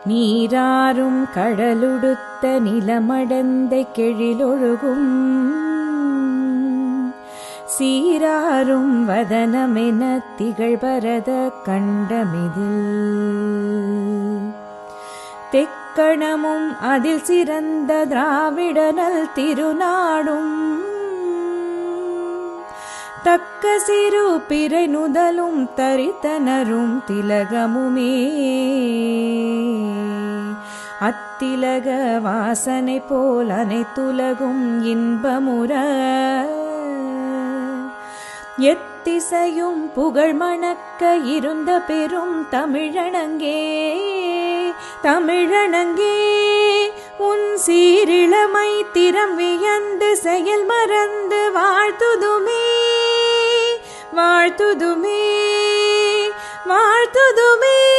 நீராறும் கடலுடுத்த நிலமடந்தை கெழிலொழுகும் சீராறும் வதனமென திகழ்பரத கண்டமிதில் தெக்கணமும் அதில் சிறந்த திராவிடனல் திருநாடும் தக்க சிறு பிறை நுதலும் தரித்தனரும் திலகமுமே அத்திலக வாசனை போல் அனைத்துலகும் இன்பமுற எத்திசையும் புகழ் மணக்க இருந்த பெரும் தமிழனங்கே தமிழனங்கே உன் சீரிளமை திறம் வியந்து செயல் மறந்து வாழ்த்துதுமே வாழ்த்துதுமே வாழ்த்துதுமே.